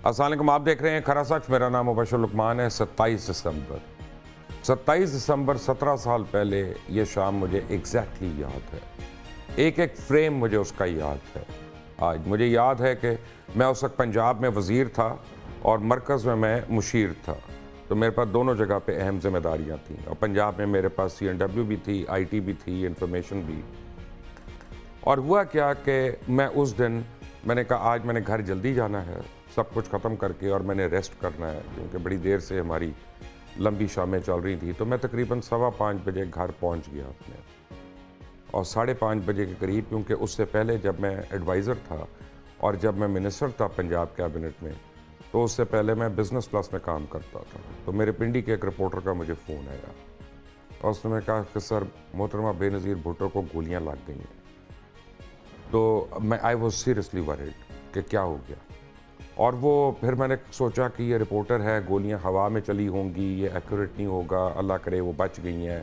السلام علیکم، آپ دیکھ رہے ہیں کھرا سچ۔ میرا نام مبشر لقمان ہے۔ 27 دسمبر 17 سال پہلے یہ شام مجھے ایگزیکٹلی یاد ہے، ایک ایک فریم مجھے اس کا یاد ہے۔ آج مجھے یاد ہے کہ میں اس وقت پنجاب میں وزیر تھا اور مرکز میں مشیر تھا، تو میرے پاس دونوں جگہ پہ اہم ذمہ داریاں تھیں، اور پنجاب میں میرے پاس CNW بھی تھی، IT بھی تھی، انفارمیشن بھی۔ اور ہوا کیا کہ میں اس دن میں نے کہا آج میں نے گھر جلدی جانا ہے، سب کچھ ختم کر کے، اور میں نے ریسٹ کرنا ہے کیونکہ بڑی دیر سے ہماری لمبی شامیں چل رہی تھیں۔ تو میں تقریباً 5:15 بجے گھر پہنچ گیا اپنے، اور 5:30 بجے کے قریب، کیونکہ اس سے پہلے جب میں ایڈوائزر تھا اور جب میں منسٹر تھا پنجاب کیبنٹ میں، تو اس سے پہلے میں بزنس پلس میں کام کرتا تھا۔ تو میرے پنڈی کے ایک رپورٹر کا مجھے فون آیا، اور اس نے کہا کہ سر محترمہ بے نظیر بھٹو کو گولیاں لگ گئی ہیں۔ تو میں آئی واز سیریسلی ورڈ کہ کیا ہو گیا، اور وہ پھر میں نے سوچا کہ یہ رپورٹر ہے، گولیاں ہوا میں چلی ہوں گی، یہ ایکوریٹ نہیں ہوگا، اللہ کرے وہ بچ گئی ہیں۔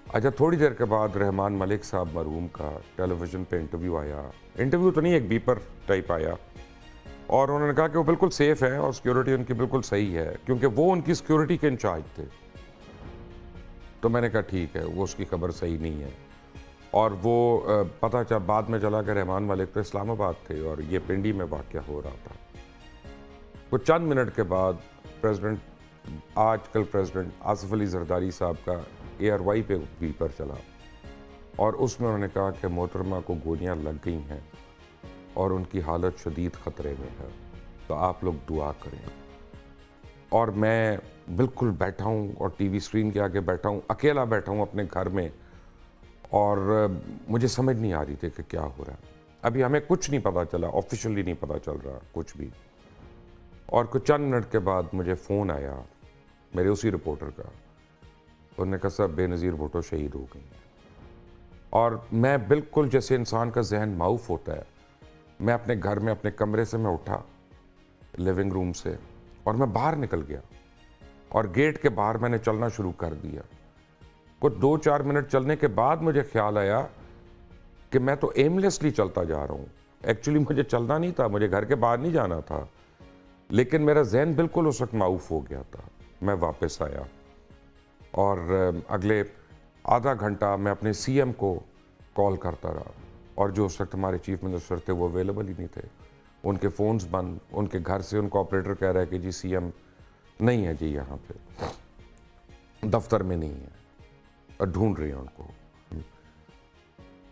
اچھا، تھوڑی دیر کے بعد رحمان ملک صاحب مرحوم کا ٹیلی ویژن پہ انٹرویو آیا، انٹرویو تو نہیں، ایک بیپر ٹائپ آیا، اور انہوں نے کہا کہ وہ بالکل سیف ہے اور سیکیورٹی ان کی بالکل صحیح ہے، کیونکہ وہ ان کی سیکیورٹی کے انچارج تھے۔ تو میں نے کہا ٹھیک ہے، وہ اس کی خبر صحیح نہیں ہے، اور وہ پتہ چلا بعد میں چلا کہ رحمان ملک تو اسلام آباد تھے اور یہ پنڈی میں واقعہ ہو رہا تھا۔ کچھ چند منٹ کے بعد آج کل پریزیڈنٹ آصف علی زرداری صاحب کا ARY پہ بیپر چلا، اور اس میں انہوں نے کہا کہ محترمہ کو گولیاں لگ گئی ہیں اور ان کی حالت شدید خطرے میں ہے، تو آپ لوگ دعا کریں۔ اور میں بالکل بیٹھا ہوں اور ٹی وی اسکرین کے آگے بیٹھا ہوں، اکیلا بیٹھا ہوں اپنے گھر میں، اور مجھے سمجھ نہیں آ رہی تھی کہ کیا ہو رہا ہے۔ ابھی ہمیں کچھ نہیں پتہ چلا، آفیشلی نہیں پتہ چل رہا کچھ بھی۔ اور کچھ چند منٹ کے بعد مجھے فون آیا میرے اسی رپورٹر کا، انہوں نے کہا صاحب بے نظیر بھٹو شہید ہو گئی ہیں۔ اور میں بالکل جیسے انسان کا ذہن معاف ہوتا ہے، میں اپنے گھر میں اپنے کمرے سے میں اٹھا، لیونگ روم سے، اور میں باہر نکل گیا، اور گیٹ کے باہر میں نے چلنا شروع کر دیا۔ کچھ 2-4 منٹ چلنے کے بعد مجھے خیال آیا کہ میں تو ایملیسلی چلتا جا رہا ہوں، ایکچولی مجھے چلنا نہیں تھا، مجھے گھر کے باہر نہیں جانا تھا، لیکن میرا ذہن بالکل اس وقت معاف ہو گیا تھا۔ میں واپس آیا، اور اگلے آدھا گھنٹہ میں اپنے CM کو کال کرتا رہا، اور جو اس وقت ہمارے چیف منسٹر تھے وہ اویلیبل ہی نہیں تھے، ان کے فونز بند، ان کے گھر سے ان کو آپریٹر کہہ رہا ہے کہ جی CM نہیں ہے جی، یہاں پہ دفتر میں نہیں ہے، اور ڈھونڈ رہے ہیں ان کو۔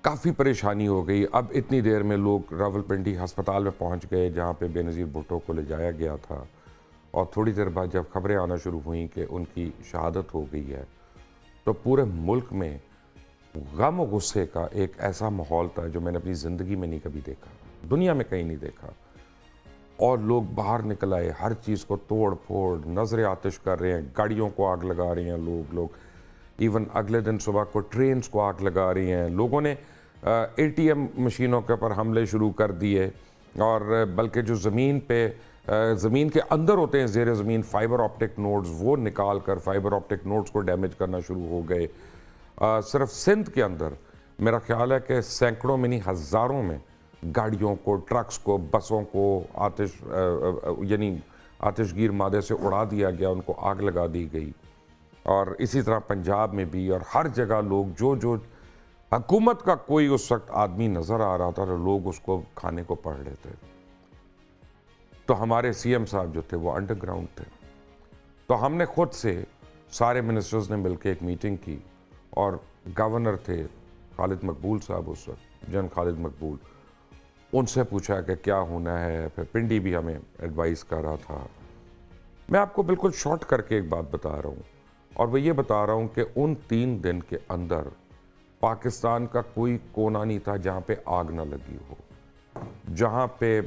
کافی پریشانی ہو گئی۔ اب اتنی دیر میں لوگ راولپنڈی ہسپتال میں پہنچ گئے جہاں پہ بے نظیر بھٹو کو لے جایا گیا تھا، اور تھوڑی دیر بعد جب خبریں آنا شروع ہوئیں کہ ان کی شہادت ہو گئی ہے، تو پورے ملک میں غم و غصے کا ایک ایسا ماحول تھا جو میں نے اپنی زندگی میں نہیں کبھی دیکھا، دنیا میں کہیں نہیں دیکھا۔ اور لوگ باہر نکل آئے، ہر چیز کو توڑ پھوڑ، نظر آتش کر رہے ہیں، گاڑیوں کو آگ لگا رہے ہیں لوگ ایون اگلے دن صبح کو ٹرینز کو آگ لگا رہی ہیں، لوگوں نے ATM مشینوں کے اوپر حملے شروع کر دیے، اور بلکہ جو زمین کے اندر ہوتے ہیں، زیر زمین فائبر آپٹک نوڈز، وہ نکال کر فائبر آپٹک نوڈز کو ڈیمیج کرنا شروع ہو گئے۔ صرف سندھ کے اندر میرا خیال ہے کہ سینکڑوں میں نہیں ہزاروں میں گاڑیوں کو، ٹرکس کو، بسوں کو آتش گیر مادے سے اڑا دیا گیا، ان کو آگ لگا دی گئی۔ اور اسی طرح پنجاب میں بھی، اور ہر جگہ لوگ جو حکومت کا کوئی اس وقت آدمی نظر آ رہا تھا تو لوگ اس کو کھانے کو پڑھ رہے تھے۔ تو ہمارے CM صاحب جو تھے وہ انڈر گراؤنڈ تھے، تو ہم نے خود سے سارے منسٹرز نے مل کے ایک میٹنگ کی، اور گورنر تھے خالد مقبول صاحب اس وقت، جن خالد مقبول، ان سے پوچھا کہ کیا ہونا ہے۔ پھر پنڈی بھی ہمیں ایڈوائز کر رہا تھا۔ میں آپ کو بالکل شارٹ کر کے ایک بات بتا رہا ہوں، اور وہ یہ بتا رہا ہوں کہ ان 3 دن کے اندر پاکستان کا کوئی کونا نہیں تھا جہاں پہ آگ نہ لگی ہو، جہاں پہ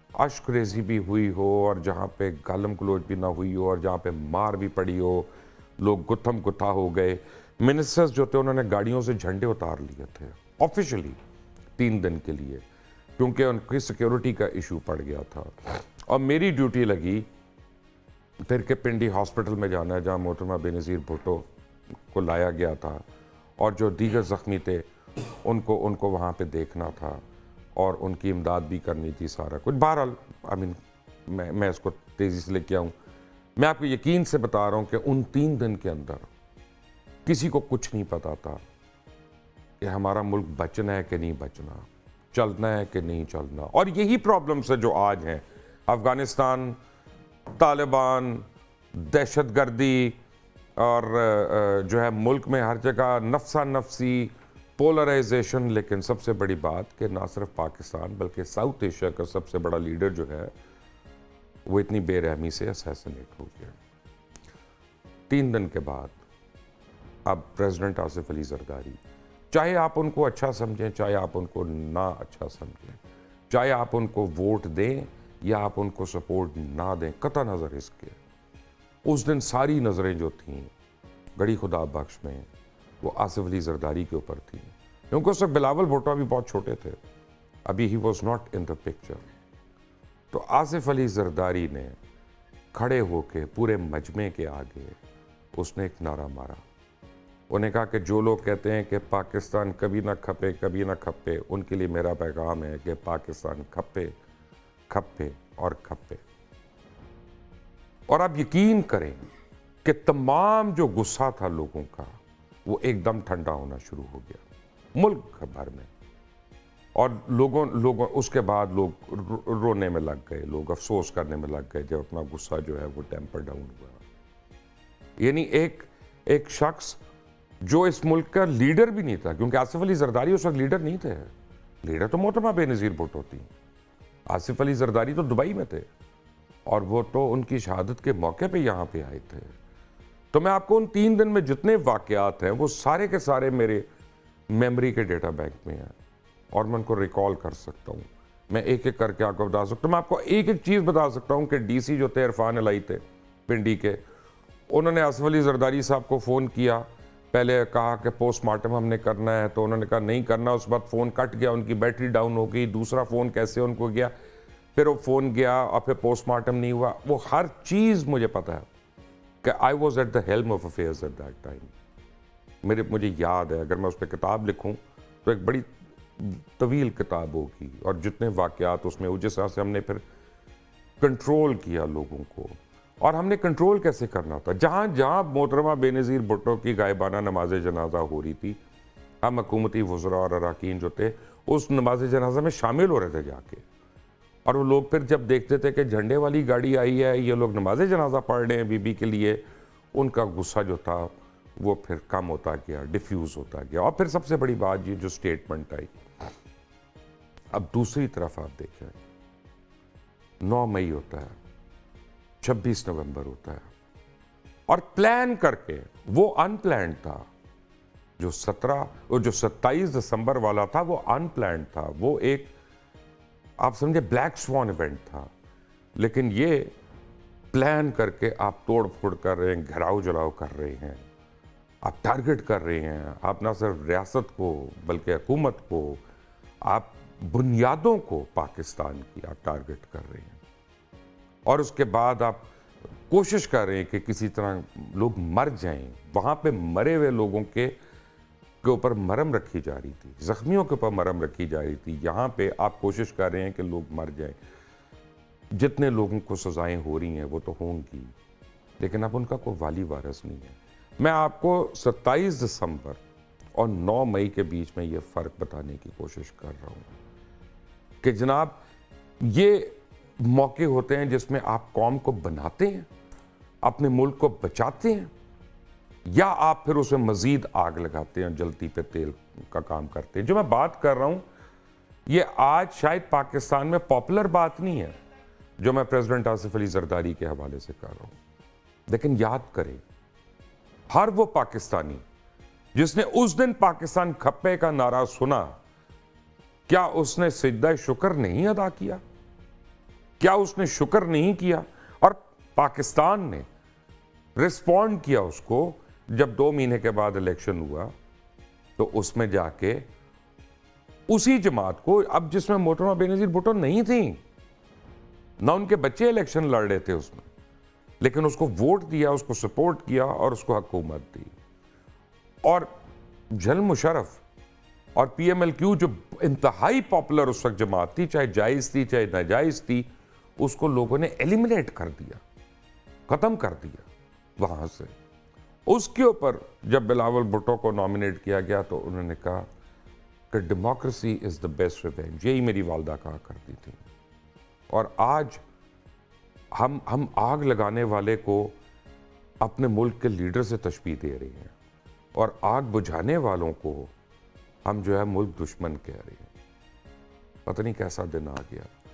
اشک ریزی بھی ہوئی ہو، اور جہاں پہ گالم گلوچ بھی نہ ہوئی ہو، اور جہاں پہ مار بھی پڑی ہو، لوگ گتھم گتھا ہو گئے۔ منسٹرز جو تھے انہوں نے گاڑیوں سے جھنڈے اتار لیے تھے آفیشلی 3 دن کے لیے، کیونکہ ان کی سیکیورٹی کا ایشو پڑ گیا تھا۔ اور میری ڈیوٹی لگی پھر کہ پنڈی ہاسپٹل میں جانا ہے جہاں محترمہ بے نظیر بھٹو کو لایا گیا تھا، اور جو دیگر زخمی تھے ان کو وہاں پہ دیکھنا تھا، اور ان کی امداد بھی کرنی تھی، سارا کچھ۔ بہرحال میں اس کو تیزی سے لے کے آؤں. میں آپ کو یقین سے بتا رہا ہوں کہ ان 3 دن کے اندر کسی کو کچھ نہیں پتا تھا کہ ہمارا ملک بچنا ہے کہ نہیں بچنا, چلنا ہے کہ نہیں چلنا. اور یہی پرابلمس ہے جو آج ہیں. افغانستان, طالبان, دہشت گردی اور جو ہے ملک میں ہر جگہ نفسا نفسی پولرائزیشن. لیکن سب سے بڑی بات کہ نہ صرف پاکستان بلکہ ساؤتھ ایشیا کا سب سے بڑا لیڈر جو ہے وہ اتنی بے رحمی سے اسیسنیٹ ہو گیا. 3 دن کے بعد اب پریزیڈنٹ آصف علی زرداری, چاہے آپ ان کو اچھا سمجھیں چاہے آپ ان کو نہ اچھا سمجھیں, چاہے آپ ان کو ووٹ دیں یا آپ ان کو سپورٹ نہ دیں, قطع نظر اس کے اس دن ساری نظریں جو تھیں گڑھی خدا بخش میں وہ آصف علی زرداری کے اوپر تھیں. کیونکہ اس وقت بلاول بھٹو بھی بہت چھوٹے تھے, ابھی he was not in the picture. تو آصف علی زرداری نے کھڑے ہو کے پورے مجمع کے آگے اس نے ایک نعرہ مارا. انہوں نے کہا کہ جو لوگ کہتے ہیں کہ پاکستان کبھی نہ کھپے کبھی نہ کھپے, ان کے لیے میرا پیغام ہے کہ پاکستان کھپے کھپے اور کھپے. اور آپ یقین کریں کہ تمام جو غصہ تھا لوگوں کا وہ ایک دم ٹھنڈا ہونا شروع ہو گیا ملک بھر میں. اور لوگوں اس کے بعد لوگ رونے میں لگ گئے, لوگ افسوس کرنے میں لگ گئے جب اپنا غصہ جو ہے وہ ٹیمپر ڈاؤن ہوا. یعنی ایک شخص جو اس ملک کا لیڈر بھی نہیں تھا, کیونکہ آصف علی زرداری اس وقت لیڈر نہیں تھے, لیڈر تو محترمہ بے نظیر بھٹو تھی. آصف علی زرداری تو دبئی میں تھے اور وہ تو ان کی شہادت کے موقع پہ یہاں پہ آئے تھے. تو میں آپ کو ان 3 دن میں جتنے واقعات ہیں وہ سارے کے سارے میرے میموری کے ڈیٹا بینک میں ہیں اور میں ان کو ریکال کر سکتا ہوں. میں ایک ایک کر کے آپ کو بتا سکتا ہوں. میں آپ کو ایک ایک چیز بتا سکتا ہوں کہ ڈی سی جو تھے عرفان الہی تھے پنڈی کے, انہوں نے آصف علی زرداری صاحب کو فون کیا. پہلے کہا کہ پوسٹ مارٹم ہم نے کرنا ہے, تو انہوں نے کہا نہیں کرنا. اس بعد فون کٹ گیا, ان کی بیٹری ڈاؤن ہو گئی, دوسرا فون کیسے ان کو گیا, پھر وہ فون گیا اور پھر پوسٹ مارٹم نہیں ہوا. وہ ہر چیز مجھے پتا ہے کہ I was at the helm of affairs at that time. مجھے یاد ہے, اگر میں اس پہ کتاب لکھوں تو ایک بڑی طویل کتاب ہوگی, اور جتنے واقعات اس میں جس طرح سے ہم نے پھر کنٹرول کیا لوگوں کو. اور ہم نے کنٹرول کیسے کرنا تھا, جہاں جہاں محترمہ بے نظیر بھٹو کی غائبانہ نماز جنازہ ہو رہی تھی, ہم حکومتی وزراء اور اراکین جو تھے اس نماز جنازہ میں شامل ہو رہے تھے جا کے. اور وہ لوگ پھر جب دیکھتے تھے کہ جھنڈے والی گاڑی آئی ہے, یہ لوگ نماز جنازہ پڑھ رہے ہیں بی بی کے لیے, ان کا غصہ جو تھا وہ پھر کم ہوتا گیا, ڈیفیوز ہوتا گیا. اور پھر سب سے بڑی بات یہ جو سٹیٹمنٹ آئی. اب دوسری طرف آپ دیکھیں, 9 مئی ہوتا ہے, 26 نومبر ہوتا ہے, اور پلان کر کے وہ ان پلانڈ تھا. جو 27 دسمبر والا تھا وہ ان پلانڈ تھا, وہ ایک آپ سمجھے بلیک سوان ایونٹ تھا. لیکن یہ پلان کر کے آپ توڑ پھوڑ کر رہے ہیں, گھراؤ جلاؤ کر رہے ہیں, آپ ٹارگٹ کر رہے ہیں. آپ نہ صرف ریاست کو بلکہ حکومت کو, آپ بنیادوں کو پاکستان کی آپ ٹارگٹ کر رہے ہیں. اور اس کے بعد آپ کوشش کر رہے ہیں کہ کسی طرح لوگ مر جائیں. وہاں پہ مرے ہوئے لوگوں کے اوپر مرہم رکھی جا رہی تھی, زخمیوں کے اوپر مرہم رکھی جا رہی تھی. یہاں پہ آپ کوشش کر رہے ہیں کہ لوگ مر جائیں. جتنے لوگوں کو سزائیں ہو رہی ہیں وہ تو ہوں گی, لیکن اب ان کا کوئی والی وارث نہیں ہے. میں آپ کو 27 دسمبر اور 9 مئی کے بیچ میں یہ فرق بتانے کی کوشش کر رہا ہوں کہ جناب یہ موقع ہوتے ہیں جس میں آپ قوم کو بناتے ہیں, اپنے ملک کو بچاتے ہیں, یا آپ پھر اسے مزید آگ لگاتے ہیں, جلتی پہ تیل کا کام کرتے ہیں. جو میں بات کر رہا ہوں یہ آج شاید پاکستان میں پاپولر بات نہیں ہے جو میں پریزیڈنٹ آصف علی زرداری کے حوالے سے کر رہا ہوں. لیکن یاد کریں, ہر وہ پاکستانی جس نے اس دن پاکستان کھپے کا نعرہ سنا, کیا اس نے سجدہ شکر نہیں ادا کیا؟ کیا اس نے شکر نہیں کیا؟ اور پاکستان نے رسپونڈ کیا اس کو جب 2 مہینے کے بعد الیکشن ہوا, تو اس میں جا کے اسی جماعت کو, اب جس میں محترمہ بے نظیر بھٹو نہیں تھیں, نہ ان کے بچے الیکشن لڑ رہے تھے اس میں, لیکن اس کو ووٹ دیا, اس کو سپورٹ کیا اور اس کو حکومت دی. اور جنرل مشرف اور پی ایم ایل کیو جو انتہائی پاپولر اس وقت جماعت تھی, چاہے جائز تھی چاہے ناجائز تھی, اس کو لوگوں نے ایلیمنیٹ کر دیا, ختم کر دیا وہاں سے. اس کے اوپر جب بلاول بھٹو کو نامنیٹ کیا گیا تو انہوں نے کہا کہ democracy is the best revenge, یہی میری والدہ کہا کرتی تھی. اور آج ہم آگ لگانے والے کو اپنے ملک کے لیڈر سے تشبیہ دے رہے ہیں, اور آگ بجھانے والوں کو ہم جو ہے ملک دشمن کہہ رہے ہیں. پتہ نہیں کیسا دن آ گیا.